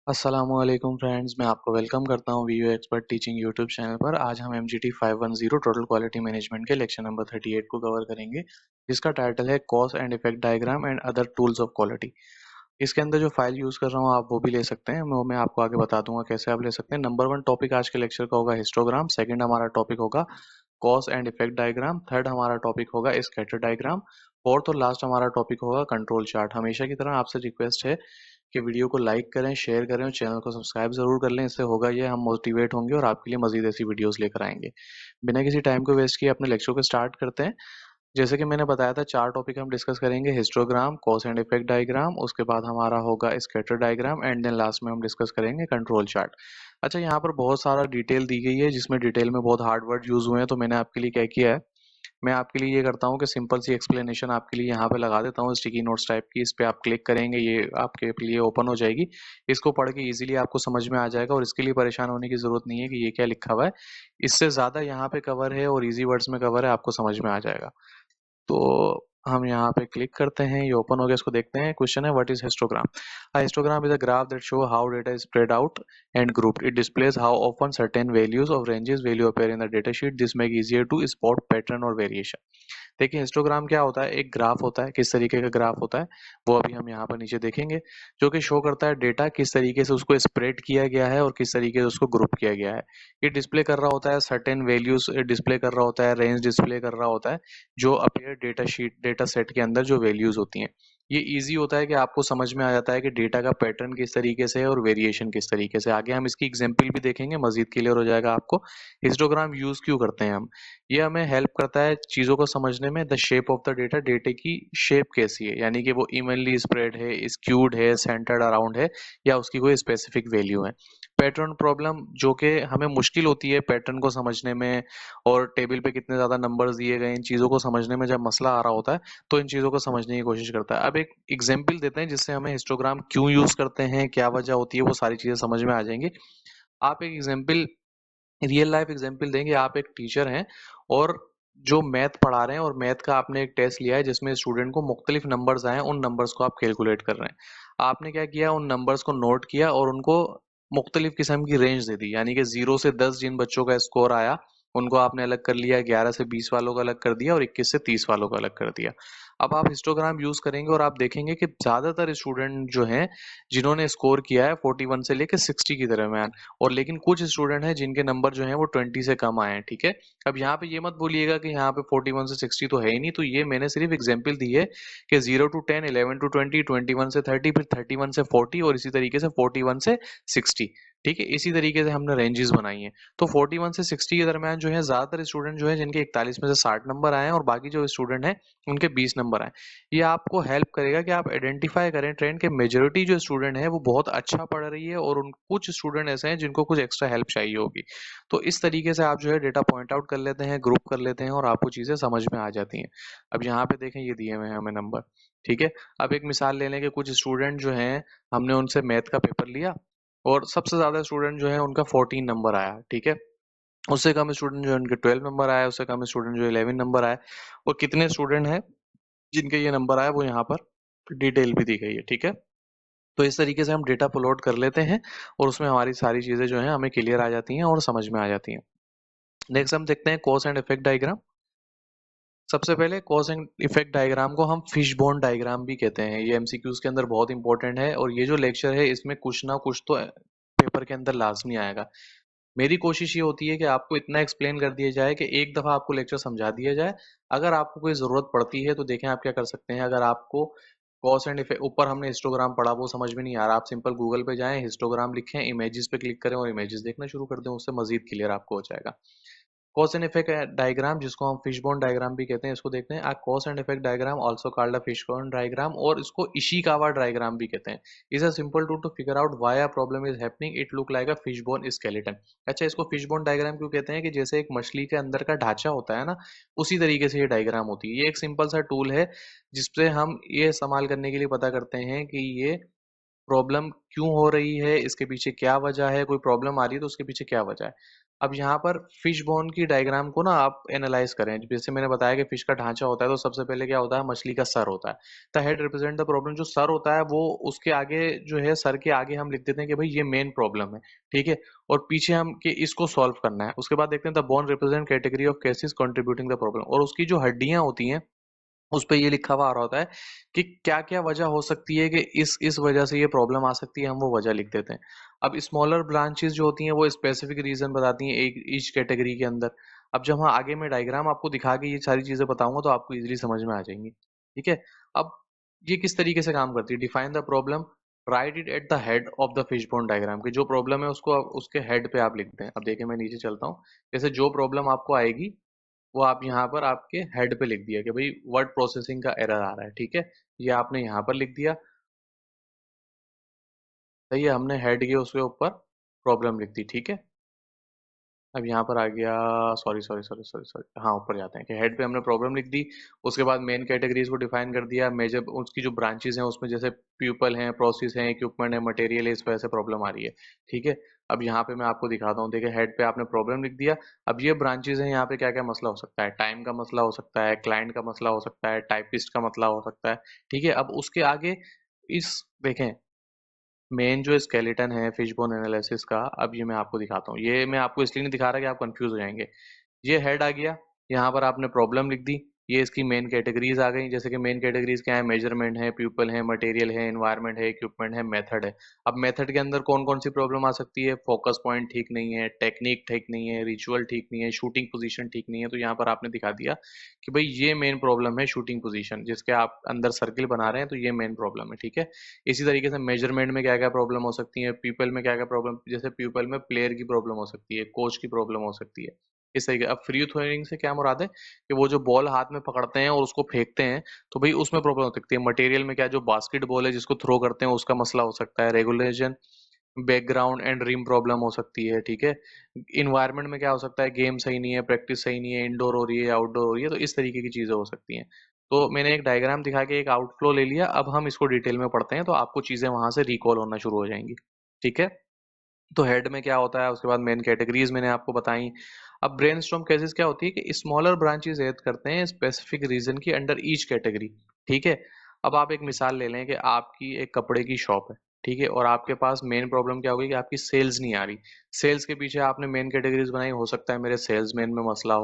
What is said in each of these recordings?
अस्सलामुअलैकुम फ्रेंड्स, मैं आपको वेलकम करता हूं VO expert teaching YouTube channel पर। आज हम MGT 510 टोटल क्वालिटी मैनेजमेंट के लेक्चर नंबर 38 को कवर करेंगे, जिसका टाइटल है cause and effect diagram and other tools of quality. इसके अंदर जो फाइल यूज़ कर रहा हूँ आप वो भी ले सकते हैं, मैं आपको आगे बता दूंगा कैसे आप ले सकते हैं। नंबर 1 टॉपिक आज के लेक्चर का होगा हिस्टोग्राम। सेकंड हमारा टॉपिक होगा cause and effect diagram. Third हमारा टॉपिक होगा स्कैटर डायग्राम। फोर्थ और लास्ट हमारा टॉपिक होगा कंट्रोल चार्ट। हमेशा की तरह आपसे रिक्वेस्ट है कि वीडियो को लाइक करें, शेयर करें और चैनल को सब्सक्राइब जरूर कर लें। इससे होगा ये हम मोटिवेट होंगे और आपके लिए मजीद ऐसी वीडियोस लेकर आएंगे। बिना किसी टाइम को वेस्ट किए अपने लेक्चर को स्टार्ट करते हैं। जैसे कि मैंने बताया था, 4 टॉपिक हम डिस्कस करेंगे: histogram, cause and effect diagram, उसके बाद हमारा होगा scatter diagram and then last में हम डिस्कस करेंगे कंट्रोल चार्ट। अच्छा, यहाँ पर बहुत सारा डिटेल दी गई है जिसमें डिटेल में बहुत हार्ड वर्ड यूज हुए हैं, तो मैंने आपके लिए क्या किया है, मैं आपके लिए ये करता हूँ कि सिंपल सी एक्सप्लेनेशन आपके लिए यहाँ पे लगा देता हूँ स्टिकी नोट्स टाइप की। इस पे आप क्लिक करेंगे, ये आपके लिए ओपन हो जाएगी। इसको पढ़ के इजीली आपको समझ में आ जाएगा और इसके लिए परेशान होने की जरूरत नहीं है कि ये क्या लिखा हुआ है। इससे ज्यादा यहाँ पे कवर है और इजी वर्ड्स में कवर है, आपको समझ में आ जाएगा। तो हम यहाँ पे क्लिक करते हैं, ये ओपन हो गया। इसको देखते हैं। क्वेश्चन है, what is histogram? A histogram is a graph that show how data is spread out and grouped. It displays how often certain values of ranges value appear in the data sheet. This make easier to spot pattern or variation. देखिए, histogram क्या होता है? एक graph होता है। किस तरीके का ग्राफ होता है वो अभी हम यहाँ पर नीचे देखेंगे, जो कि शो करता है डेटा किस तरीके से उसको स्प्रेड किया गया है और किस तरीके से उसको ग्रुप किया गया है। ये डिस्प्ले कर रहा होता है सर्टेन वैल्यूज, डिस्प्ले कर रहा होता है रेंज, डिस्प्ले कर रहा होता है जो अपीयर डेटा सेट के अंदर जो वैल्यूज होती हैं। ये इजी होता है कि आपको समझ में आ जाता है कि डेटा का पैटर्न किस तरीके से है और वेरिएशन किस तरीके से। आगे हम इसकी एग्जांपल भी देखेंगे, मजीद क्लियर हो जाएगा आपको। हिस्टोग्राम यूज क्यों करते हैं हम? ये हमें हेल्प करता है चीज़ों को समझने में। The shape of the data, डेटे की शेप कैसी है, यानी कि वो इवनली स्प्रेड है, स्क्यूड है, सेंटर्ड अराउंड है, या उसकी कोई स्पेसिफिक वैल्यू है। पैटर्न प्रॉब्लम, जो कि हमें मुश्किल होती है पैटर्न को समझने में, और टेबल पे कितने ज़्यादा नंबर्स दिए गए, इन चीज़ों को समझने में जब मसला आ रहा होता है तो इन चीज़ों को समझने की कोशिश करता है। अब एक एग्जाम्पल देते हैं जिससे हमें हिस्टोग्राम क्यों यूज़ करते हैं, क्या वजह होती है, वो सारी चीज़ें समझ में आ जाएंगी। आप एक एग्जाम्पल, रियल लाइफ एग्जांपल देंगे। आप एक टीचर हैं और जो मैथ पढ़ा रहे हैं, और मैथ का आपने एक टेस्ट लिया है जिसमें स्टूडेंट को मुख्तलिफ नंबर्स आए हैं, उन नंबर्स को आप कैलकुलेट कर रहे हैं। आपने क्या किया, उन नंबर्स को नोट किया और उनको मुख्तलिफ किस्म की रेंज दे दी, यानी कि 0 से 10 जिन बच्चों का स्कोर आया उनको आपने अलग कर लिया, 11 से 20 वालों को अलग कर दिया और 21 से 30 वालों को अलग कर दिया। अब आप हिस्टोग्राम यूज करेंगे और आप देखेंगे कि ज्यादातर स्टूडेंट जो हैं जिन्होंने स्कोर किया है 41 से लेकर 60 की दरमियान, और लेकिन कुछ स्टूडेंट हैं जिनके नंबर जो हैं वो 20 से कम आए हैं। ठीक है, अब यहाँ पे ये मत बोलिएगा कि यहाँ पे 41 से 60 तो है ही नहीं। तो ये मैंने सिर्फ एग्जांपल दी है कि 0 to 10, 11 to 20, 21 से 30, फिर 31 से 40 और इसी तरीके से 41 से 60। ठीक है, इसी तरीके से हमने रेंजेस बनाई हैं। तो 41 से 60 के दरमियान जो है ज्यादातर स्टूडेंट जो है जिनके 41 में से 60 नंबर आए हैं, और बाकी जो स्टूडेंट हैं उनके 20 नंबर आए। ये आपको हेल्प करेगा कि आप आइडेंटिफाई करें ट्रेंड के मेजोरिटी जो स्टूडेंट है वो बहुत अच्छा पढ़ रही है और उन कुछ स्टूडेंट ऐसे हैं जिनको कुछ एक्स्ट्रा हेल्प चाहिए होगी। तो इस तरीके से आप जो है डेटा पॉइंट आउट कर लेते हैं, ग्रुप कर लेते हैं और आपको चीजें समझ में आ जाती हैं। अब यहाँ पे देखें, ये दिए हुए हैं हमें नंबर। ठीक है, अब एक मिसाल ले लें कि कुछ स्टूडेंट जो हैं, हमने उनसे मैथ का पेपर लिया और सबसे ज्यादा स्टूडेंट जो है उनका 14 नंबर आया। ठीक है, उससे कम स्टूडेंट जो है उनके 12 नंबर आया, उससे कम स्टूडेंट जो 11 नंबर आया, और कितने स्टूडेंट हैं जिनके ये नंबर आया वो यहाँ पर डिटेल भी दी गई है। ठीक है, तो इस तरीके से हम डेटा प्लॉट कर लेते हैं और उसमें हमारी सारी चीजें जो हैं हमें क्लियर आ जाती हैं और समझ में आ जाती हैं। नेक्स्ट हम देखते हैं कॉज एंड इफेक्ट डायग्राम। सबसे पहले कॉज एंड इफेक्ट डायग्राम को हम फिश बोन डायग्राम भी कहते हैं। ये एमसीक्यूज के अंदर बहुत इंपॉर्टेंट है और ये जो लेक्चर है इसमें कुछ ना कुछ तो पेपर के अंदर लाजमी आएगा। मेरी कोशिश ये होती है कि आपको इतना एक्सप्लेन कर दिया जाए कि एक दफा आपको लेक्चर समझा दिया जाए। अगर आपको कोई जरूरत पड़ती है तो देखें आप क्या कर सकते हैं। अगर आपको कॉज एंड इफेक्ट, ऊपर हमने हिस्टोग्राम पढ़ा, वो समझ में नहीं आ रहा, आप सिंपल गूगल पे जाएं, हिस्टोग्राम लिखें, इमेजेस पे क्लिक करें और इमेजेस देखना शुरू कर दें, उससे मजीद क्लियर आपको हो जाएगा। कॉज एंड इफेक्ट डायग्राम, जिसको हम फिशबोन डायग्राम भी कहते हैं, इसको देखते हैं। Cause and effect diagram also called a fishbone diagram, और इसको इशिकावा डायग्राम भी कहते हैं। Is a simple tool to figure out why a problem is happening, it look like a fishbone skeleton. अच्छा, इसको फिशबोन डायग्राम क्यों कहते हैं? कि जैसे एक मछली के अंदर का ढांचा होता है ना, उसी तरीके से ये डायग्राम होती है। ये एक सिंपल सा टूल है जिससे हम ये इस्तेमाल करने के लिए पता करते हैं कि ये प्रॉब्लम क्यों हो रही है, इसके पीछे क्या वजह है, कोई प्रॉब्लम आ रही है तो उसके पीछे क्या वजह है। अब यहाँ पर फिश बोन की डायग्राम को ना आप एनालाइज करें। जैसे मैंने बताया कि फिश का ढांचा होता है, तो सबसे पहले क्या होता है, मछली का सर होता है। The head represent the problem. जो सर होता है वो उसके आगे जो है, सर के आगे हम लिख देते हैं कि भाई ये मेन प्रॉब्लम है, ठीक है। और पीछे हम कि इसको सॉल्व करना है। उसके बाद देखते हैं the bone represent category of cases contributing the problem, और उसकी जो हड्डियां होती हैं उस पे ये लिखा हुआ आ रहा होता है कि क्या क्या वजह हो सकती है कि इस वजह से ये प्रॉब्लम आ सकती है, हम वो वजह लिख देते हैं। अब स्मॉलर ब्रांचेस जो होती हैं वो स्पेसिफिक रीजन बताती हैं एक ईच कैटेगरी के अंदर। अब जब हाँ आगे मैं डायग्राम आपको दिखा के ये सारी चीजें बताऊंगा तो आपको इजीली समझ में आ जाएंगी, ठीक है। अब ये किस तरीके से काम करती है, define the problem, right it at the head of the fish bone diagram, की जो प्रॉब्लम है उसको उसके हेड पे आप लिखते हैं। अब देखिए मैं नीचे चलता हूँ। जैसे जो प्रॉब्लम आपको आएगी वो आप यहाँ पर आपके हेड पे लिख दिया कि भाई वर्ड प्रोसेसिंग का एरर आ रहा है, ठीक है। ये आपने यहाँ पर लिख दिया, सही है। हमने हेड के उसके ऊपर प्रॉब्लम लिख दी, ठीक है। अब यहाँ पर आ गया, sorry sorry sorry sorry sorry, हाँ ऊपर जाते हैं कि हेड पे हमने प्रॉब्लम लिख दी। उसके बाद मेन कैटेगरीज को डिफाइन कर दिया, मेजर उसकी जो ब्रांचेस हैं उसमें जैसे पीपल हैं, प्रोसेस हैं, इक्विपमेंट है, मटेरियल है, इस वजह से प्रॉब्लम आ रही है, ठीक है। अब यहाँ पे मैं आपको दिखाता हूँ, देखिए हेड पे आपने प्रॉब्लम लिख दिया। अब ये ब्रांचेस हैं, यहाँ पे क्या क्या मसला हो सकता है, टाइम का मसला हो सकता है, क्लाइंट का मसला हो सकता है, टाइपिस्ट का मसला हो सकता है, ठीक है। अब उसके आगे इस देखें मेन जो स्केलेटन है फिशबोन एनालिसिस का, अब ये मैं आपको दिखाता हूँ। ये मैं आपको इसलिए नहीं दिखा रहा कि आप कंफ्यूज हो जाएंगे। ये हेड आ गया, यहाँ पर आपने प्रॉब्लम लिख दी। ये इसकी मेन कैटेगरीज आ गई, जैसे कि मेन कैटेगरीज क्या है, मेजरमेंट है, पीपल है, मटेरियल है, एनवायरनमेंट है, इक्विपमेंट है, मेथड है। अब मेथड के अंदर कौन कौन सी प्रॉब्लम आ सकती है, फोकस पॉइंट ठीक नहीं है, टेक्निक ठीक नहीं है, रिचुअल ठीक नहीं है, शूटिंग पोजीशन ठीक नहीं है। तो यहाँ पर आपने दिखा दिया कि भाई ये मेन प्रॉब्लम है, शूटिंग पोजीशन जिसके आप अंदर सर्किल बना रहे हैं, तो ये मेन प्रॉब्लम है, ठीक है। इसी तरीके से मेजरमेंट में क्या क्या प्रॉब्लम हो सकती है, पीपल में क्या क्या प्रॉब्लम, जैसे पीपल में प्लेयर की प्रॉब्लम हो सकती है, कोच की प्रॉब्लम हो सकती है, इस तरीके। अब फ्री थ्रोइंग से क्या मुराद है कि वो जो बॉल हाथ में पकड़ते हैं और उसको फेंकते हैं, तो भाई उसमें प्रॉब्लम हो सकती है। मटेरियल में क्या, जो बास्केटबॉल है जिसको थ्रो करते हैं उसका मसला हो सकता है। Regulation, background and rim problem हो सकती है, ठीक है। इन्वायरमेंट में क्या हो सकता है, गेम सही नहीं है, प्रैक्टिस सही नहीं है, इंडोर हो रही है, आउटडोर हो रही है, तो इस तरीके की चीजें हो सकती हैं। तो मैंने एक डायग्राम दिखा के एक आउटफ्लो ले लिया, अब हम इसको डिटेल में पढ़ते हैं तो आपको चीजें वहां से रिकॉल होना शुरू हो जाएंगी, ठीक है। तो हेड में क्या होता है, उसके बाद मेन कैटेगरीज मैंने आपको बताई। अब ब्रेनस्टॉर्म केसेस क्या होती है कि स्मॉलर ब्रांचेस ऐड करते हैं स्पेसिफिक रीजन की अंडर ईच कैटेगरी, ठीक है। अब आप एक मिसाल ले लें कि आपकी एक कपड़े की शॉप है, ठीक है, और आपके पास मेन प्रॉब्लम क्या होगी कि आपकी सेल्स नहीं आ रही। सेल्स के पीछे आपने मेन कैटेगरीज बनाई, हो सकता है मेरे सेल्समैन में मसला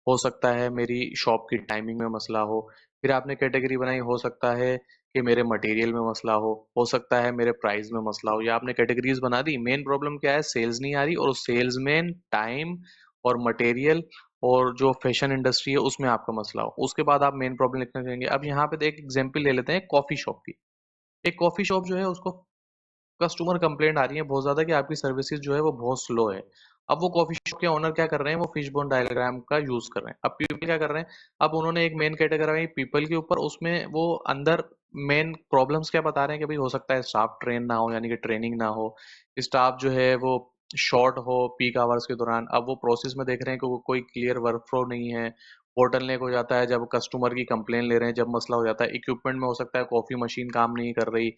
हो सकता है मेरी शॉप की टाइमिंग में मसला हो। फिर आपने कैटेगरी बनाई, हो सकता है कि मेरे मटेरियल में मसला हो सकता है मेरे प्राइस में मसला हो। या आपने कैटेगरीज बना दी, मेन प्रॉब्लम क्या है, सेल्स नहीं आ रही, और सेल्समैन, टाइम और मटेरियल और जो फैशन इंडस्ट्री है उसमें आपका मसला हो। उसके बाद आप मेन प्रॉब्लम लिखना चाहेंगे। अब यहाँ पे एक एग्जांपल ले लेते हैं कॉफी शॉप की। एक कॉफी शॉप जो है उसको कस्टमर कंप्लेंट आ रही है बहुत ज्यादा कि आपकी सर्विसेज जो है वो बहुत स्लो है। अब वो कॉफी शॉप के ओनर क्या कर रहे हैं, वो फिशबोन डायग्राम का यूज कर रहे हैं। अब पीपल क्या कर रहे हैं, अब उन्होंने एक मेन कैटेगरी पीपल के ऊपर, उसमें वो अंदर मेन प्रॉब्लम्स क्या बता रहे हैं कि भाई हो सकता है स्टाफ ट्रेन ना हो, यानी कि ट्रेनिंग ना हो, स्टाफ जो है वो शॉर्ट हो पीक आवर्स के दौरान। अब वो प्रोसेस में देख रहे हैं कि वो कोई क्लियर वर्क फ्लो नहीं है। बोटल हो जाता है जब कस्टमर की कंप्लेन ले रहे हैं, जब मसला हो जाता है। इक्विपमेंट में हो सकता है कॉफी मशीन काम नहीं कर रही,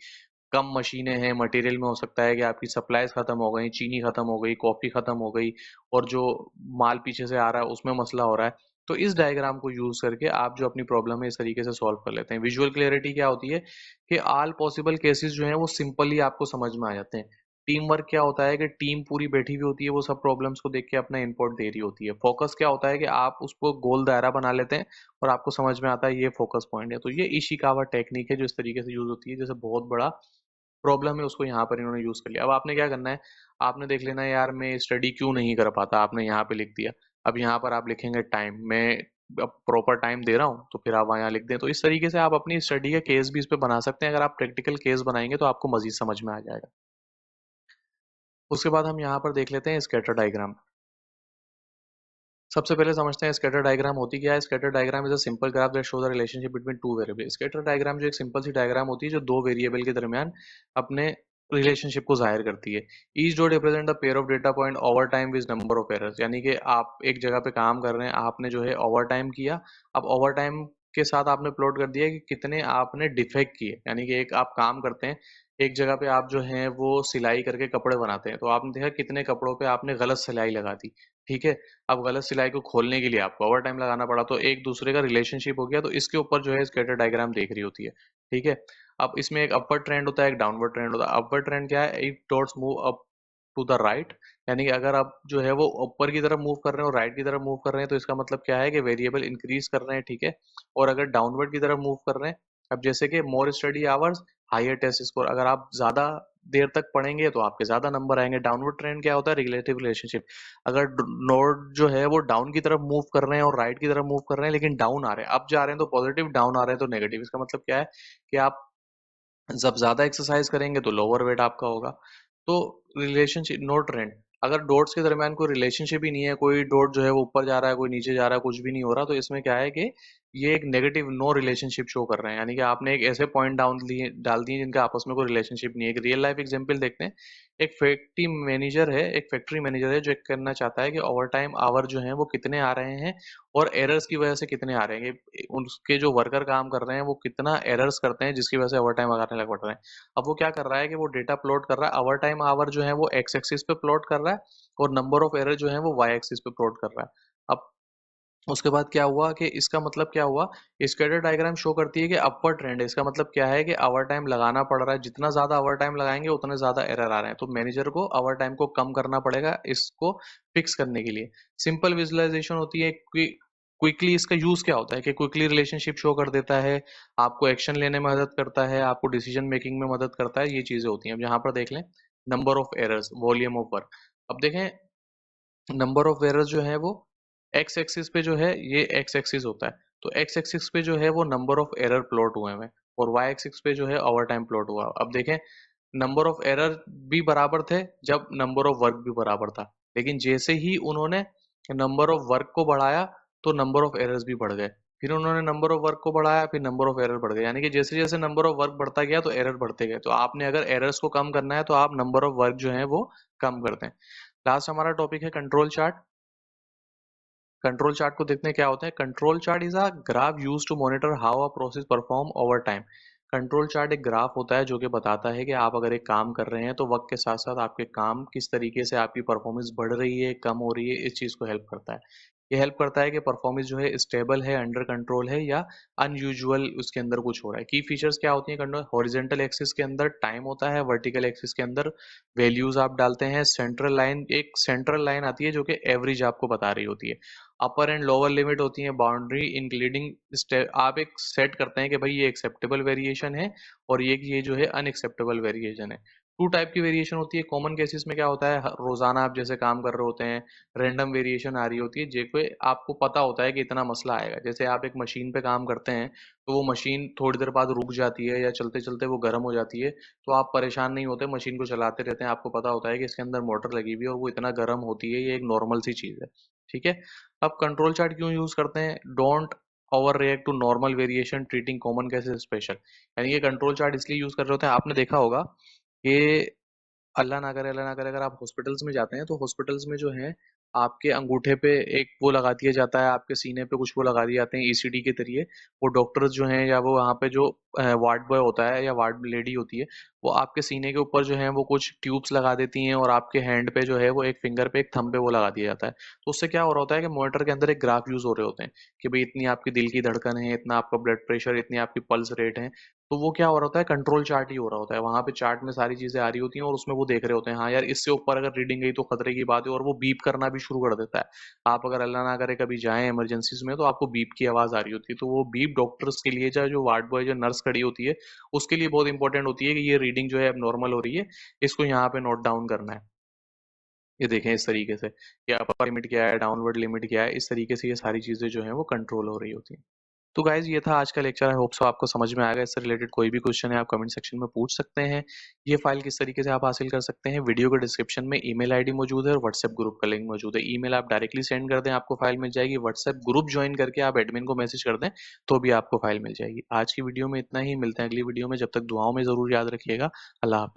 कम मशीनें हैं। मटेरियल में हो सकता है कि आपकी सप्लाईज खत्म हो गई, चीनी खत्म हो गई, कॉफी खत्म हो गई, और जो माल पीछे से आ रहा है उसमें मसला हो रहा है। तो इस डायग्राम को यूज करके आप जो अपनी प्रॉब्लम है इस तरीके से सॉल्व कर लेते हैं। विजुअल क्लियरिटी क्या होती है कि ऑल पॉसिबल केसेस जो हैं वो सिंपली आपको समझ में आ जाते हैं। टीम वर्क क्या होता है कि टीम पूरी बैठी हुई होती है, वो सब प्रॉब्लम्स को देख के अपना इनपुट दे रही होती है। फोकस क्या होता है कि आप उसको गोल दायरा बना लेते हैं और आपको समझ में आता है ये फोकस पॉइंट है। तो ये इशिकावा टेक्निक है जो इस तरीके से यूज होती है, जैसे बहुत बड़ा प्रॉब्लम है उसको यहाँ पर इन्होंने यूज कर लिया। अब आपने क्या करना है, आपने देख लेना है यार मैं स्टडी क्यों नहीं कर पाता, आपने यहाँ पे लिख दिया। अब यहाँ पर आप लिखेंगे टाइम, मैं प्रॉपर टाइम दे रहा हूँ, तो फिर आप वहाँ लिख दें। तो इस तरीके से आप अपनी स्टडी का केस भी इस पे बना सकते हैं। अगर आप प्रैक्टिकल केस बनाएंगे तो आपको मजीद समझ में आ जाएगा। उसके बाद हम यहाँ पर देख लेते हैं स्कैटर डायग्राम। सबसे पहले समझते हैं स्कैटर डायग्राम होती क्या है। Scatter diagram is a simple graph that show the relationship between two variable. Scatter diagram जो एक सिंपल सी डायग्राम होती है जो दो वेरिएबल के दरमियान अपने रिलेशनशिप को जाहिर करती है। Each dot represent the pair of data point over time with number of errors, यानी कि आप एक जगह पे काम कर रहे हैं, आपने जो है ओवर टाइम किया। अब ओवर टाइम के साथ आपने प्लॉट कर दिया कि कितने आपने डिफेक्ट किए, यानी कि एक आप काम करते हैं, एक जगह पे आप जो है वो सिलाई करके कपड़े बनाते हैं, तो आपने देखा कितने कपड़ों पे आपने गलत सिलाई लगा दी। ठीक है, अब गलत सिलाई को खोलने के लिए आपको ओवर टाइम लगाना पड़ा, तो एक दूसरे का रिलेशनशिप हो गया। तो इसके ऊपर जो है स्कैटर डायग्राम देख रही होती है। ठीक है, अब इसमें एक अपवर्ड ट्रेंड होता है, एक डाउनवर्ड ट्रेंड होता है। अपवर्ड ट्रेंड क्या है? If dots move up to the right, यानी कि अगर आप जो है वो ऊपर की तरफ मूव कर रहे हैं और राइट की तरफ मूव कर रहे हैं, तो इसका मतलब क्या है कि वेरिएबल इंक्रीज कर रहे हैं। ठीक है, और अगर डाउनवर्ड की तरफ मूव कर रहे हैं, अब जैसे कि more study hours higher test score, अगर आप ज्यादा देर तक पढ़ेंगे तो आपके ज्यादा नंबर आएंगे। डाउनवर्ड ट्रेंड क्या होता है? Relative relationship. अगर नोड जो है वो डाउन की तरफ मूव कर रहे हैं और राइट की तरफ मूव कर रहे हैं, लेकिन डाउन आ रहे हैं, अप जा रहे हैं तो पॉजिटिव, डाउन आ रहे हैं तो नेगेटिव, इसका मतलब क्या है कि आप जब ज्यादा एक्सरसाइज करेंगे तो लोअर वेट आपका होगा। तो रिलेशनशिप, नोट ट्रेंड, अगर डॉट्स के दरमियान कोई रिलेशनशिप ही नहीं है, कोई डॉट जो है वो ऊपर जा रहा है, कोई नीचे जा रहा है, कुछ भी नहीं हो रहा, तो इसमें क्या है कि ये एक नेगेटिव नो रिलेशनशिप शो कर रहे हैं, यानी कि आपने एक ऐसे पॉइंट डाल दिए जिनका आपस में कोई रिलेशनशिप नहीं है। एक रियल लाइफ एग्जांपल देखते हैं। एक फैक्ट्री मैनेजर है जो करना चाहता है कि ओवर टाइम आवर जो है वो कितने आ रहे हैं और एरर्स की वजह से कितने आ रहे हैं, उसके जो वर्कर काम कर रहे हैं वो कितना एरर्स करते हैं जिसकी वजह से ओवर टाइम आने लग पड़ रहे हैं। अब वो क्या कर रहा है कि वो डेटा प्लॉट कर रहा है, ओवर टाइम आवर जो है वो एक्स एक्सिस पे प्लॉट कर रहा है और नंबर ऑफ एरर जो है वो वाई एक्सिस पे प्लॉट कर रहा है। अब उसके बाद क्या हुआ कि इसका मतलब क्या हुआ, स्कैटर डायग्राम शो करती है कि अपवर्ड ट्रेंड है। इसका मतलब क्या है कि ओवर टाइम लगाना पड़ रहा है, जितना ज्यादा ओवर टाइम लगाएंगे उतने ज्यादा एरर आ रहे हैं, तो मैनेजर को ओवर टाइम को कम करना पड़ेगा इसको फिक्स करने के लिए। सिंपल विजुअलाइजेशन होती है कि क्विकली इसका यूज क्या होता है कि क्विकली रिलेशनशिप शो कर देता है, आपको एक्शन लेने में मदद करता है, आपको डिसीजन मेकिंग में मदद करता है, ये चीजें होती हैं। अब यहाँ पर देख लें, number of errors, volume of work. अब देखें, नंबर ऑफ एरर्स जो है वो एक्स एक्सिस पे जो है ये एक्स एक्सिस होता है, तो एक्स एक्सिस पे जो है वो नंबर ऑफ एरर प्लॉट हुए हैं और वाई एक्सिस पे जो है ओवर टाइम प्लॉट हुआ। अब देखें, नंबर ऑफ एरर भी बराबर थे जब नंबर ऑफ वर्क भी बराबर था, लेकिन जैसे ही उन्होंने नंबर ऑफ वर्क को बढ़ाया तो नंबर ऑफ एरर्स भी बढ़ गए, फिर उन्होंने नंबर ऑफ वर्क को बढ़ाया, फिर नंबर ऑफ एरर बढ़ गए, यानी कि जैसे जैसे नंबर ऑफ वर्क बढ़ता गया तो एरर बढ़ते गए। तो आपने अगर एरर्स को कम करना है तो आप नंबर ऑफ वर्क जो है वो कम करते हैं। लास्ट हमारा टॉपिक है कंट्रोल चार्ट। कंट्रोल चार्ट को देखते हैं क्या होता है। Control chart is a graph use to monitor how a process perform over time. Control chart एक ग्राफ होता है जो कि बताता है कि आप अगर एक काम कर रहे हैं तो वक्त के साथ साथ आपके काम किस तरीके से, आपकी परफॉर्मेंस बढ़ रही है, कम हो रही है, इस चीज को हेल्प करता है। ये हेल्प करता है कि परफॉर्मेंस जो है स्टेबल है, अंडर कंट्रोल है, या अनयूजुअल उसके अंदर कुछ हो रहा है। की फीचर्स क्या होती हैं कंट्रोल? हॉरिजेंटल एक्सिस के अंदर टाइम होता है, वर्टिकल एक्सिस के अंदर वैल्यूज आप डालते हैं, सेंट्रल लाइन, एक सेंट्रल लाइन आती है जो कि एवरेज आपको बता रही होती है, अपर एंड लोअर लिमिट होती है, बाउंड्री इंक्लूडिंग आप एक सेट करते हैं कि भाई ये एक्सेप्टेबल वेरिएशन है और ये जो है अनएक्सेप्टेबल वेरिएशन है। टू टाइप की वेरिएशन होती है। कॉमन केसेस में क्या होता है, रोजाना आप जैसे काम कर रहे होते हैं, रैंडम वेरिएशन आ रही होती है, जो कि आपको पता होता है कि इतना मसला आएगा। जैसे आप एक मशीन पे काम करते हैं तो वो मशीन थोड़ी देर बाद रुक जाती है या चलते चलते वो गर्म हो जाती है, तो आप परेशान नहीं होते, मशीन को चलाते रहते हैं, आपको पता होता है कि इसके अंदर मोटर लगी हुई है और वो इतना गर्म होती है, ये एक नॉर्मल सी चीज है। ठीक है, अब कंट्रोल चार्ट क्यों यूज करते हैं? Don't over react to normal variation, treating common cases special. यानी ये कंट्रोल चार्ट इसलिए यूज कर रहे होते हैं, आपने देखा होगा कि अल्लाह ना करे अगर आप हॉस्पिटल्स में जाते हैं तो हॉस्पिटल्स में जो है आपके अंगूठे पे एक वो लगा दिया जाता है, आपके सीने पे कुछ वो लगा दिए जाते हैं ईसीडी के जरिए। वो डॉक्टर्स जो हैं या वो वहाँ पे जो वार्ड बॉय होता है या वार्ड लेडी होती है, वो आपके सीने के ऊपर जो है वो कुछ ट्यूब्स लगा देती हैं और आपके हैंड पे जो है वो एक फिंगर पे, एक थंब पे वो लगा दिया जाता है। तो उससे क्या हो रहा होता है कि मॉनिटर के अंदर एक ग्राफ यूज हो रहे होते हैं कि भाई इतनी आपकी दिल की धड़कन है, इतना आपका ब्लड प्रेशर, इतनी आपकी पल्स रेट है। तो वो क्या हो रहा होता है, कंट्रोल चार्ट ही हो रहा होता है, वहां पे चार्ट में सारी चीजें आ रही होती हैं और उसमें वो देख रहे होते हैं, हाँ यार इससे ऊपर अगर रीडिंग गई तो खतरे की बात है, और वो बीप करना भी शुरू कर देता है। आप अगर अल्लाह ना करे कभी जाएं इमरजेंसीज में तो आपको बीप की आवाज आ रही होती है, तो वो बीप डॉक्टर्स के लिए, चाहे जो वार्ड बॉय, जो नर्स खड़ी होती है, उसके लिए बहुत इंपॉर्टेंट होती है कि ये रीडिंग जो है अब नॉर्मल हो रही है, इसको यहाँ पे नोट डाउन करना है। ये देखें इस तरीके से कि अपर लिमिट क्या है, डाउनवर्ड लिमिट क्या है, इस तरीके से ये सारी चीजें जो है वो कंट्रोल हो रही होती हैं। तो गाइज ये था आज का लेक्चर, आई होप सो आपको समझ में आएगा। इससे रिलेटेड कोई भी क्वेश्चन है आप कमेंट सेक्शन में पूछ सकते हैं। ये फाइल किस तरीके से आप हासिल कर सकते हैं, वीडियो के डिस्क्रिप्शन में ईमेल आईडी मौजूद है और व्हाट्सएप ग्रुप का लिंक मौजूद है। ईमेल आप डायरेक्टली सेंड कर दें, आपको फाइल मिल जाएगी। व्हाट्सएप ग्रुप ज्वाइन करके आप एडमिन को मैसेज कर दें तो भी आपको फाइल मिल जाएगी। आज की वीडियो में इतना ही, मिलते हैं अगली वीडियो में, जब तक दुआओं में जरूर याद रखिएगा। अल्लाह हाफिज।